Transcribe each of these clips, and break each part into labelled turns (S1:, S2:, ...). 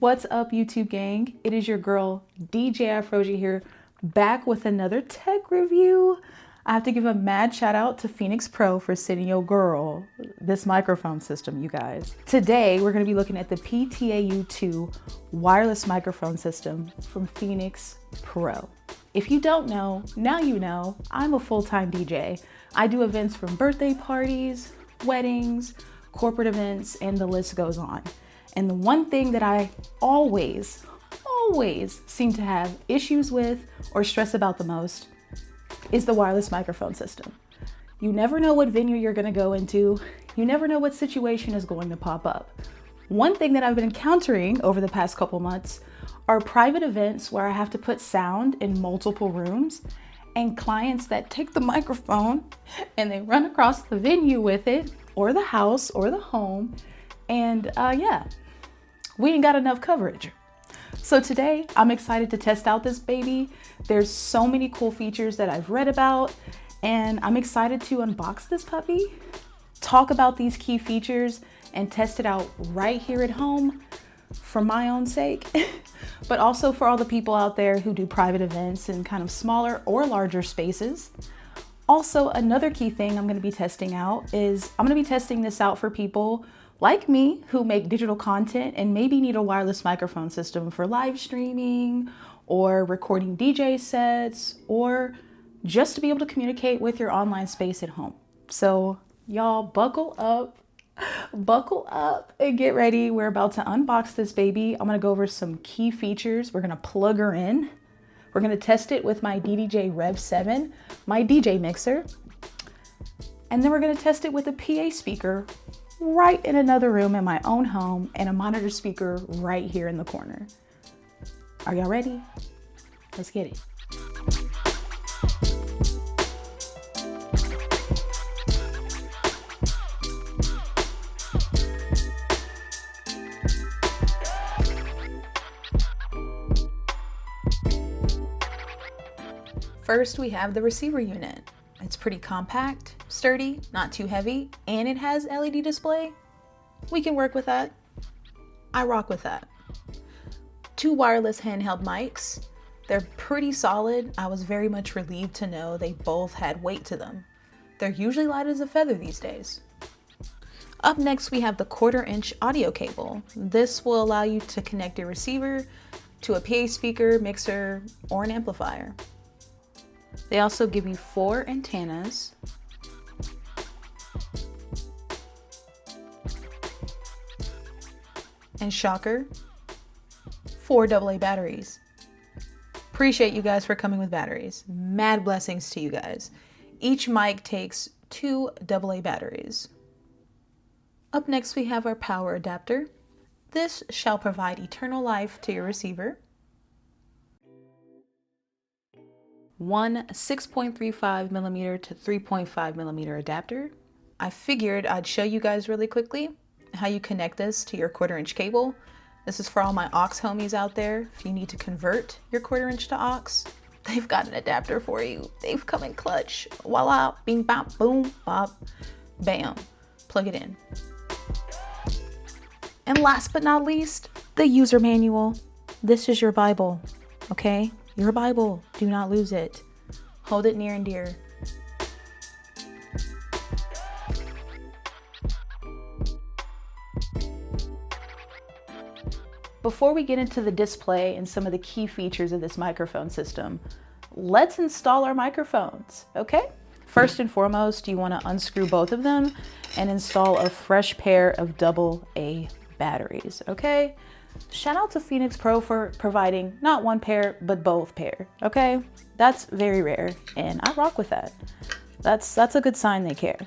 S1: What's up, YouTube gang? It is your girl, DJ Afrosia here, back with another tech review. I have to give a mad shout out to Phenyx Pro for sending your girl this microphone system, you guys. Today, we're gonna be looking at the PTAU-2 Wireless Microphone System from Phenyx Pro. If you don't know, now you know, I'm a full-time DJ. I do events from birthday parties, weddings, corporate events, and the list goes on. And the one thing that I always seem to have issues with or stress about the most is the wireless microphone system. You never know what venue you're gonna go into. You never know what situation is going to pop up. One thing that I've been encountering over the past couple months are private events where I have to put sound in multiple rooms and clients that take the microphone and they run across the venue with it, or the house or the home. And yeah, we ain't got enough coverage. So today I'm excited to test out this baby. There's so many cool features that I've read about, and I'm excited to unbox this puppy, talk about these key features, and test it out right here at home for my own sake, but also for all the people out there who do private events in kind of smaller or larger spaces. Also, another key thing I'm going to be testing out is I'm going to be testing this out for people like me who make digital content and maybe need a wireless microphone system for live streaming or recording DJ sets, or just to be able to communicate with your online space at home. So y'all buckle up and get ready. We're about to unbox this baby. I'm going to go over some key features. We're going to plug her in. We're going to test it with my DDJ Rev 7, my DJ mixer. And then we're going to test it with a PA speaker right in another room in my own home and a monitor speaker right here in the corner. Are y'all ready? Let's get it. First, we have the receiver unit. It's pretty compact, sturdy, not too heavy, and it has LED display. We can work with that. I rock with that. Two wireless handheld mics. They're pretty solid. I was very much relieved to know they both had weight to them. They're usually light as a feather these days. Up next, we have the 1/4-inch audio cable. This will allow you to connect your receiver to a PA speaker, mixer, or an amplifier. They also give you 4 antennas, and shocker, 4 AA batteries. Appreciate you guys for coming with batteries. Mad blessings to you guys. Each mic takes 2 AA batteries. Up next, we have our power adapter. This shall provide eternal life to your receiver. One 6.35mm to 3.5mm adapter. I figured I'd show you guys really quickly how you connect this to your 1/4-inch cable. This is for all my aux homies out there. If you need to convert your 1/4-inch to aux, they've got an adapter for you. They've come in clutch. Voila, bing, bop, boom, bop, bam. Plug it in. And last but not least, the user manual. This is your Bible, okay? Your Bible, do not lose it. Hold it near and dear. Before we get into the display and some of the key features of this microphone system, let's install our microphones, okay? First and foremost, you want to unscrew both of them and install a fresh pair of AA batteries, okay? Shout out to Phenyx Pro for providing not one pair, but both pair, okay? That's very rare, and I rock with that. That's a good sign they care.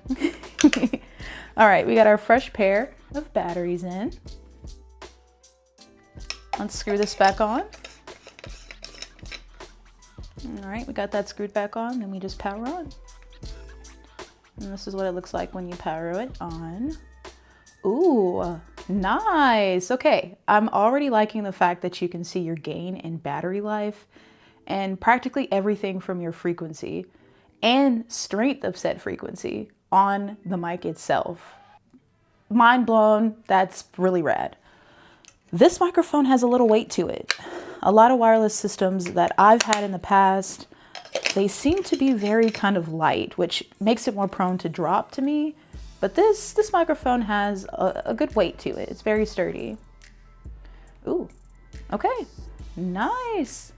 S1: All right, we got our fresh pair of batteries in. Unscrew this back on. All right, we got that screwed back on, then we just power on. And this is what it looks like when you power it on. Ooh, nice. Okay, I'm already liking the fact that you can see your gain and battery life and practically everything from your frequency and strength of said frequency on the mic itself. Mind blown. That's really rad. This microphone has a little weight to it. A lot of wireless systems that I've had in the past, they seem to be very kind of light, which makes it more prone to drop to me. But this microphone has a good weight to it. It's very sturdy. Ooh, okay, nice.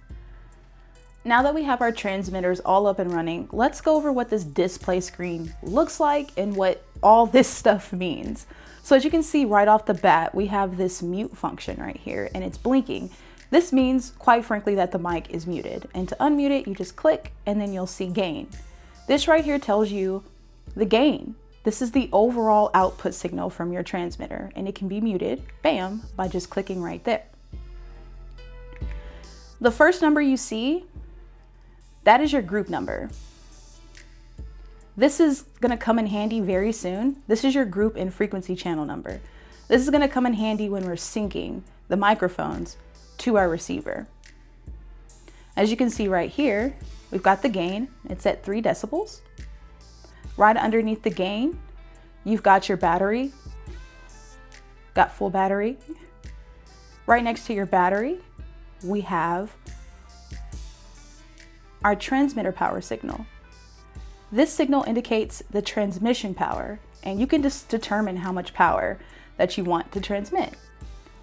S1: Now that we have our transmitters all up and running, let's go over what this display screen looks like and what all this stuff means. So as you can see right off the bat, we have this mute function right here and it's blinking. This means, quite frankly, that the mic is muted. And to unmute it, you just click and then you'll see gain. This right here tells you the gain. This is the overall output signal from your transmitter and it can be muted, bam, by just clicking right there. The first number you see, that is your group number. This is gonna come in handy very soon. This is your group and frequency channel number. This is gonna come in handy when we're syncing the microphones to our receiver. As you can see right here, we've got the gain. It's at 3 decibels. Right underneath the gain, you've got your battery. Got full battery. Right next to your battery, we have our transmitter power signal. This signal indicates the transmission power, and you can just determine how much power that you want to transmit.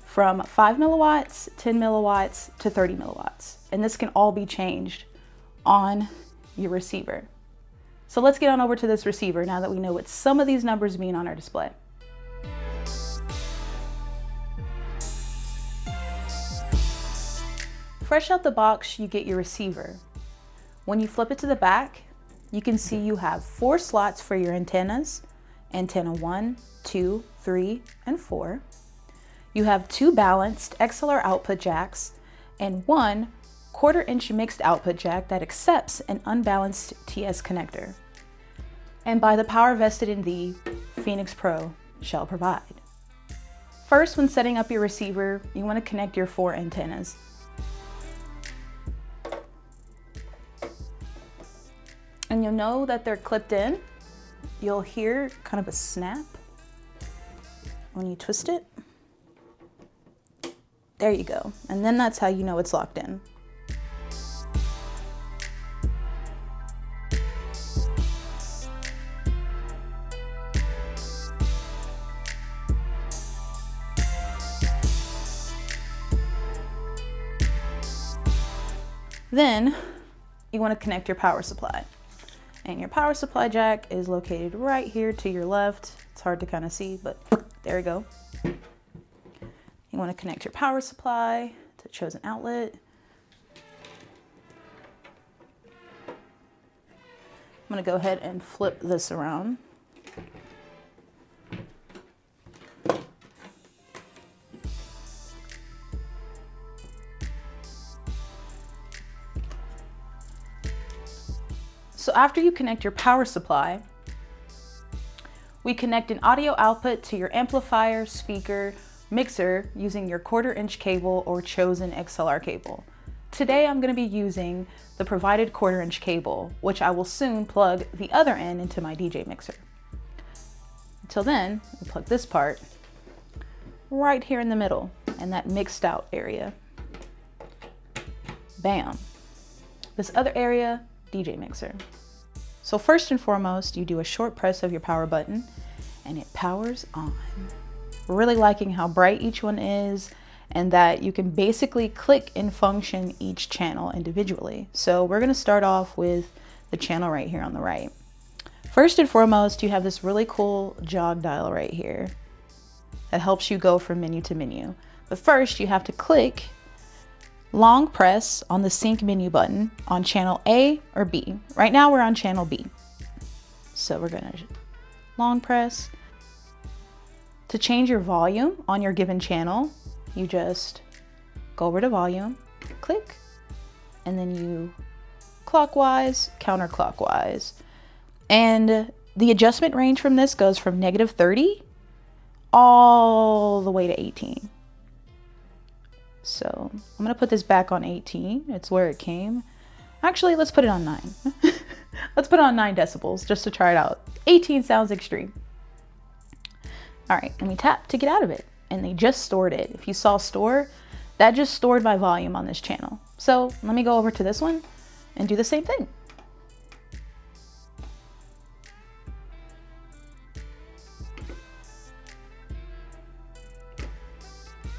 S1: From 5 milliwatts, 10 milliwatts, to 30 milliwatts. And this can all be changed on your receiver. So let's get on over to this receiver now that we know what some of these numbers mean on our display. Fresh out the box, you get your receiver. When you flip it to the back, you can see you have 4 slots for your antennas, antenna 1, 2, 3, and 4. You have 2 balanced XLR output jacks and 1 1/4-inch mixed output jack that accepts an unbalanced TS connector. And by the power vested in thee, Phenyx Pro shall provide. First, when setting up your receiver, you want to connect your 4 antennas. And you'll know that they're clipped in. You'll hear kind of a snap when you twist it. There you go. And then that's how you know it's locked in. Then you want to connect your power supply. And your power supply jack is located right here to your left. It's hard to kind of see, but there we go. You want to connect your power supply to the chosen outlet. I'm going to go ahead and flip this around. So after you connect your power supply, we connect an audio output to your amplifier, speaker, mixer using your 1/4-inch cable or chosen XLR cable. Today I'm going to be using the provided 1/4-inch cable, which I will soon plug the other end into my DJ mixer. Until then, we'll plug this part right here in the middle and that mixed out area. Bam. This other area, DJ mixer. So first and foremost, you do a short press of your power button and it powers on. Really liking how bright each one is and that you can basically click and function each channel individually. So we're going to start off with the channel right here on the right. First and foremost, you have this really cool jog dial right here that helps you go from menu to menu. But first you have to click long press on the sync menu button on channel A or B. Right now we're on channel B. So we're gonna long press. To change your volume on your given channel, you just go over to volume, click, and then you clockwise, counterclockwise. And the adjustment range from this goes from -30 all the way to 18. So I'm gonna put this back on 18. It's where it came. Actually, let's put it on 9. Let's put it on 9 decibels just to try it out. 18 sounds extreme. All right, let me tap to get out of it. and they just stored it. If you saw store, that just stored my volume on this channel. So let me go over to this one and do the same thing.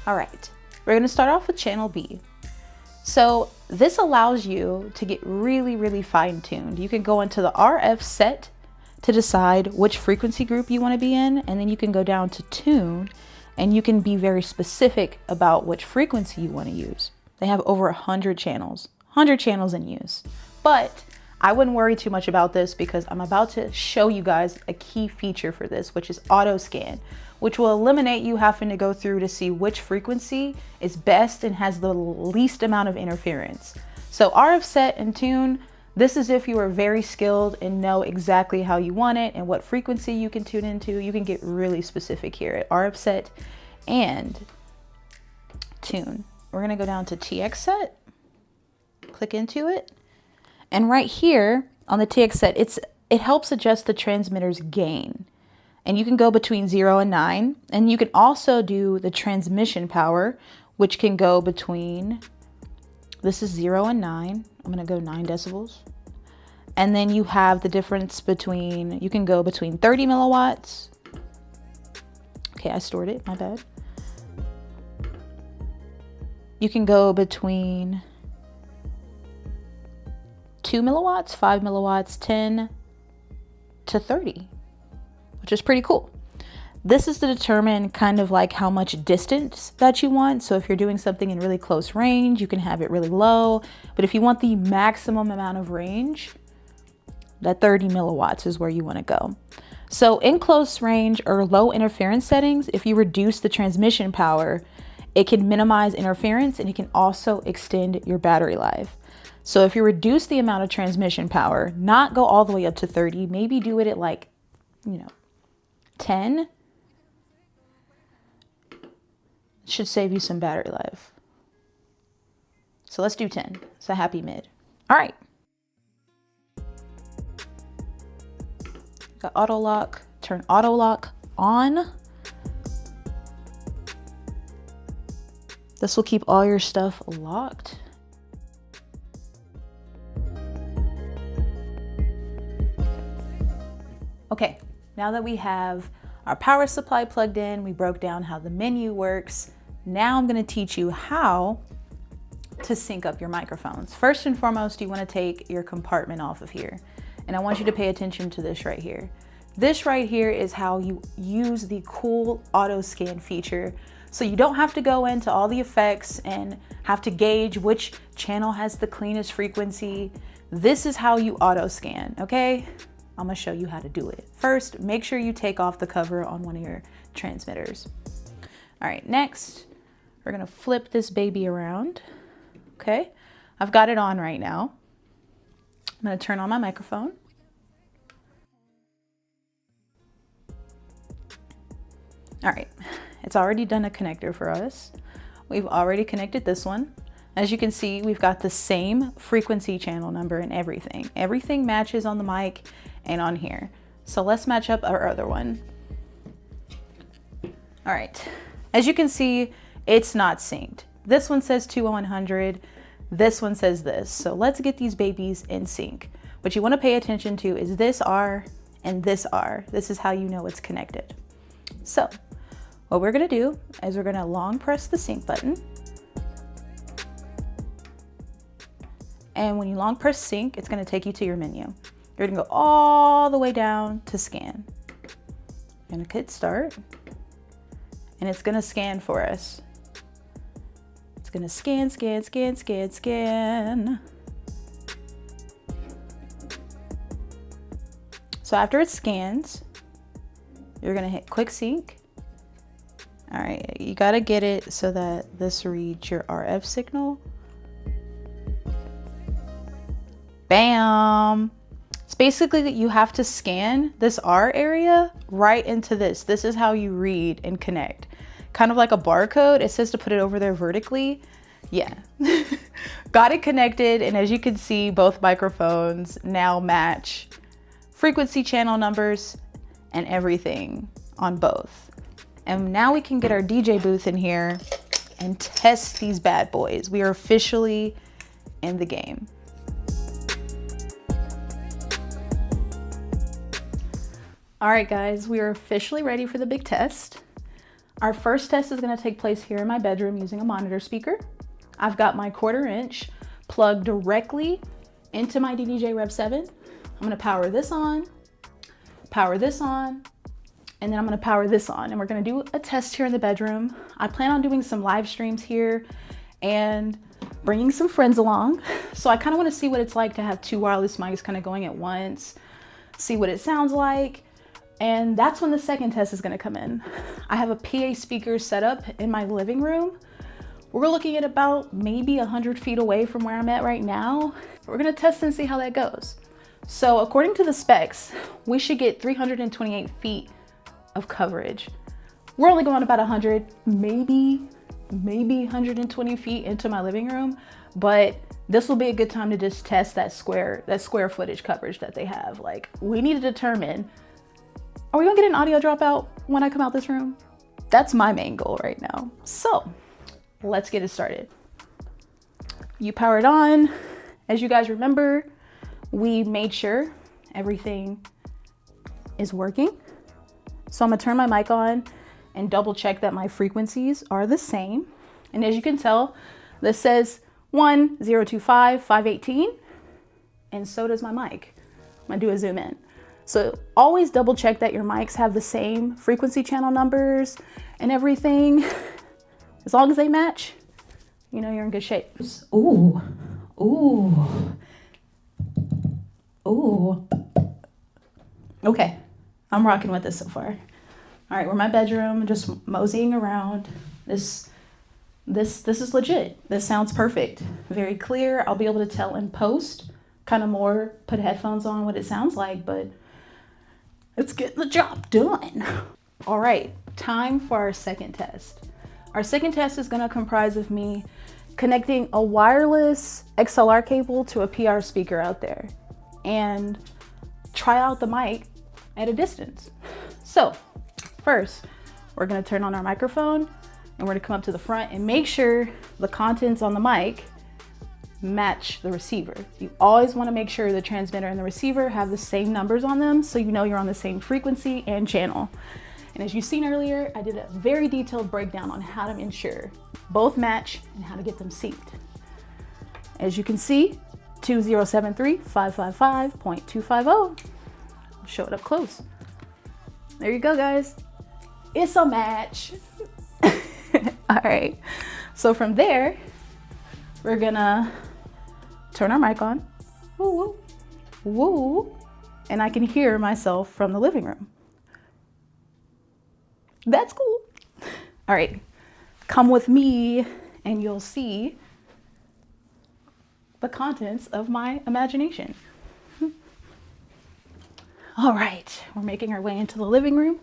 S1: All right, we're gonna start off with channel B. So this allows you to get really, really fine-tuned. You can go into the RF set to decide which frequency group you want to be in, and then you can go down to tune and you can be very specific about which frequency you want to use. They have over 100 channels in use. But I wouldn't worry too much about this because I'm about to show you guys a key feature for this, which is auto scan, which will eliminate you having to go through to see which frequency is best and has the least amount of interference. So RF set and tune, this is if you are very skilled and know exactly how you want it and what frequency you can tune into. You can get really specific here at RF set and tune. We're gonna go down to TX set, click into it. And right here on the TX set, it helps adjust the transmitter's gain. And you can go between 0 and 9. And you can also do the transmission power, which can go between, this is 0 and 9. I'm gonna go 9 decibels. And then you have the difference between, you can go between 30 milliwatts. Okay, I stored it, my bad. You can go between 2 milliwatts, 5 milliwatts, 10 to 30, which is pretty cool. This is to determine kind of like how much distance that you want. So if you're doing something in really close range, you can have it really low. But if you want the maximum amount of range, that 30 milliwatts is where you want to go. So in close range or low interference settings, if you reduce the transmission power, it can minimize interference and it can also extend your battery life. So if you reduce the amount of transmission power, not go all the way up to 30, maybe do it at like, 10. It should save you some battery life. So let's do 10. It's a happy mid. All right. Got auto lock, turn auto lock on. This will keep all your stuff locked. Okay, now that we have our power supply plugged in, we broke down how the menu works. Now I'm gonna teach you how to sync up your microphones. First and foremost, you wanna take your compartment off of here. And I want you to pay attention to this right here. This right here is how you use the cool auto scan feature. So you don't have to go into all the effects and have to gauge which channel has the cleanest frequency. This is how you auto scan, okay? I'm gonna show you how to do it. First, make sure you take off the cover on one of your transmitters. All right, next, we're gonna flip this baby around, okay? I've got it on right now. I'm gonna turn on my microphone. All right, it's already done a connector for us. We've already connected this one. As you can see, we've got the same frequency channel number and everything. Everything matches on the mic and on here. So let's match up our other one. All right, as you can see, it's not synced. This one says 2-100, this one says this. So let's get these babies in sync. What you wanna pay attention to is this R and this R. This is how you know it's connected. So what we're gonna do is we're gonna long press the sync button. And when you long press sync, it's gonna take you to your menu. You're gonna go all the way down to scan. You're gonna hit start, and it's gonna scan for us. It's gonna scan, scan, scan, scan, scan. So after it scans, you're gonna hit quick sync. All right, you gotta get it so that this reads your RF signal. Bam! It's basically that you have to scan this R area right into this. This is how you read and connect. Kind of like a barcode. It says to put it over there vertically. Yeah. Got it connected, and as you can see, both microphones now match frequency channel numbers and everything on both. And now we can get our DJ booth in here and test these bad boys. We are officially in the game. All right, guys, we are officially ready for the big test. Our first test is gonna take place here in my bedroom using a monitor speaker. I've got my 1/4 inch plugged directly into my DDJ Rev 7. I'm gonna power this on, and then I'm gonna power this on, and we're gonna do a test here in the bedroom. I plan on doing some live streams here and bringing some friends along. So I kind of want to see what it's like to have 2 wireless mics kind of going at once, see what it sounds like. And that's when the second test is gonna come in. I have a PA speaker set up in my living room. We're looking at about maybe 100 feet away from where I'm at right now. We're gonna test and see how that goes. So according to the specs, we should get 328 feet of coverage. We're only going about 100, maybe 120 feet into my living room, but this will be a good time to just test that square footage coverage that they have. Like, we need to determine, are we gonna get an audio dropout when I come out this room? That's my main goal right now. So let's get it started. You power it on. As you guys remember, we made sure everything is working. So I'm gonna turn my mic on and double check that my frequencies are the same. And as you can tell, this says 1025, 518, and so does my mic. I'm gonna do a zoom in. So always double check that your mics have the same frequency channel numbers and everything. As long as they match, you know you're in good shape. Ooh, ooh, ooh. Okay. I'm rocking with this so far. All right, we're in my bedroom, just moseying around. This is legit. This sounds perfect. Very clear. I'll be able to tell in post, kind of more, put headphones on what it sounds like, but it's getting the job done. All right, time for our second test. Our second test is gonna comprise of me connecting a wireless XLR cable to a PR speaker out there and try out the mic at a distance. So first, we're gonna turn on our microphone and we're gonna come up to the front and make sure the contents on the mic match the receiver. You always wanna make sure the transmitter and the receiver have the same numbers on them so you know you're on the same frequency and channel. And as you've seen earlier, I did a very detailed breakdown on how to ensure both match and how to get them synced. As you can see, 2073-555.250. Show it up close. There you go, guys. It's a match. All right. So from there, we're gonna turn our mic on. Woo, woo, woo. And I can hear myself from the living room. That's cool. All right. Come with me and you'll see the contents of my imagination. All right, we're making our way into the living room.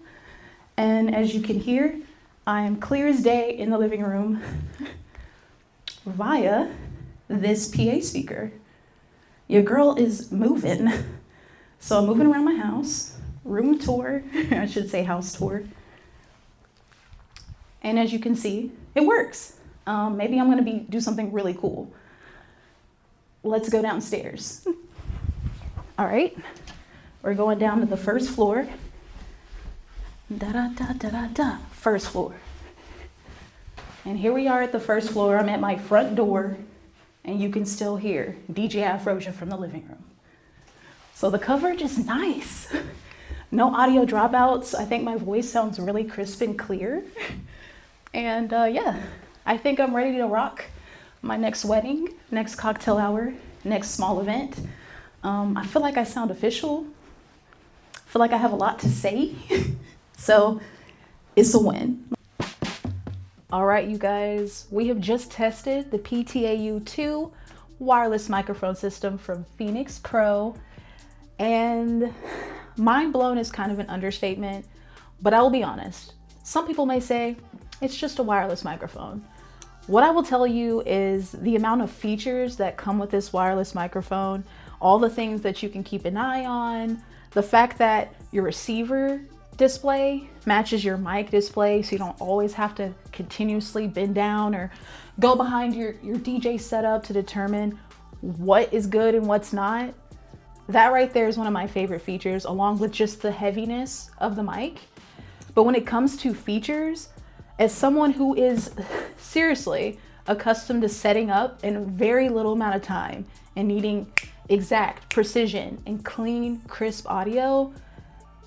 S1: And as you can hear, I am clear as day in the living room via this PA speaker. Your girl is moving. So I'm moving around my house, room tour, I should say house tour. And as you can see, it works. Maybe I'm gonna do something really cool. Let's go downstairs. All right. We're going down to the first floor. Da-da-da-da-da-da. First floor. And here we are at the first floor. I'm at my front door, and you can still hear DJ Afrosia from the living room. So the coverage is nice. No audio dropouts. I think my voice sounds really crisp and clear. And yeah, I think I'm ready to rock my next wedding, next cocktail hour, next small event. I feel like I sound official. I feel like I have a lot to say. So it's a win. All right, you guys, we have just tested the PTAU-2 Wireless Microphone System from Phenyx Pro, and mind blown is kind of an understatement, but I will be honest. Some people may say it's just a wireless microphone. What I will tell you is the amount of features that come with this wireless microphone, all the things that you can keep an eye on, the fact that your receiver display matches your mic display, so you don't always have to continuously bend down or go behind your DJ setup to determine what is good and what's not. That right there is one of my favorite features, along with just the heaviness of the mic. But when it comes to features, as someone who is seriously accustomed to setting up in a very little amount of time and needing exact precision and clean, crisp audio,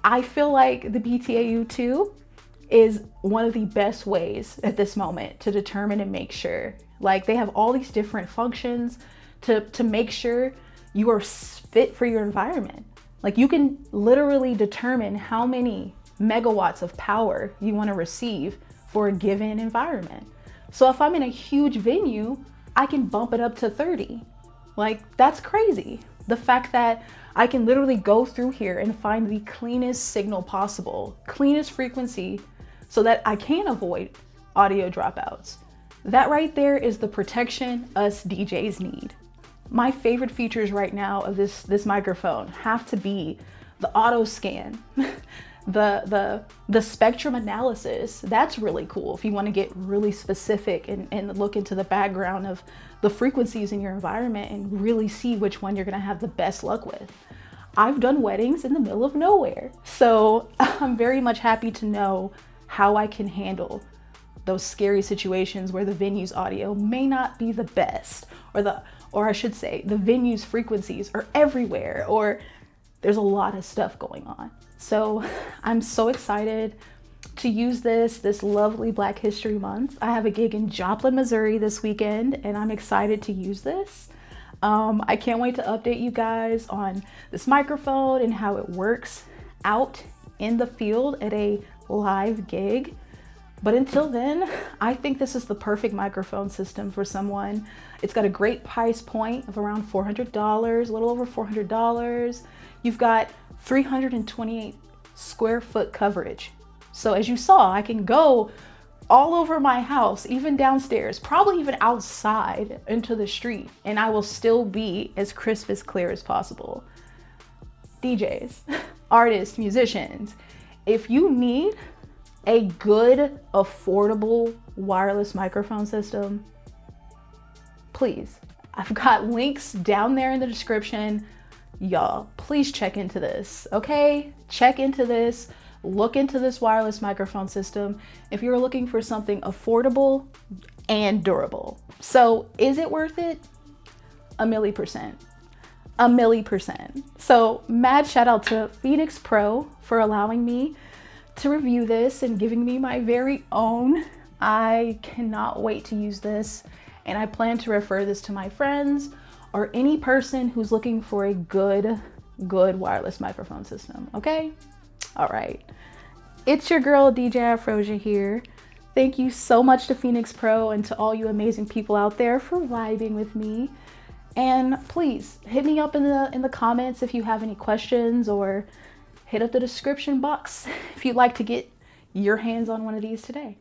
S1: I feel like the PTAU-2 is one of the best ways at this moment to determine and make sure. Like, they have all these different functions to make sure you are fit for your environment. Like, you can literally determine how many megawatts of power you want to receive for a given environment. So if I'm in a huge venue, I can bump it up to 30. Like, that's crazy. The fact that I can literally go through here and find the cleanest signal possible, cleanest frequency, so that I can avoid audio dropouts. That right there is the protection us DJs need. My favorite features right now of this microphone have to be the auto scan, the spectrum analysis. That's really cool if you want to get really specific and look into the background of the frequencies in your environment and really see which one you're going to have the best luck with. I've done weddings in the middle of nowhere, so I'm very much happy to know how I can handle those scary situations where the venue's audio may not be the best, or I should say the venue's frequencies are everywhere, or there's a lot of stuff going on. So I'm so excited to use this lovely Black History Month. I have a gig in Joplin, Missouri this weekend, and I'm excited to use this. I can't wait to update you guys on this microphone and how it works out in the field at a live gig. But until then, I think this is the perfect microphone system for someone. It's got a great price point of around $400, a little over $400. You've got 328 square foot coverage. So as you saw, I can go all over my house, even downstairs, probably even outside into the street, and I will still be as crisp, as clear as possible. DJs, artists, musicians, if you need a good, affordable wireless microphone system, please, I've got links down there in the description. Y'all, please check into this, okay? Check into this. Look into this wireless microphone system if you're looking for something affordable and durable. So is it worth it? 1,000,000%. 1,000,000%. So mad shout out to Phenyx Pro for allowing me to review this and giving me my very own. I cannot wait to use this, and I plan to refer this to my friends or any person who's looking for a good wireless microphone system, okay? All right, it's your girl DJ Afrosia here. Thank you so much to Phenyx Pro and to all you amazing people out there for vibing with me. And please hit me up in the comments if you have any questions, or hit up the description box if you'd like to get your hands on one of these today.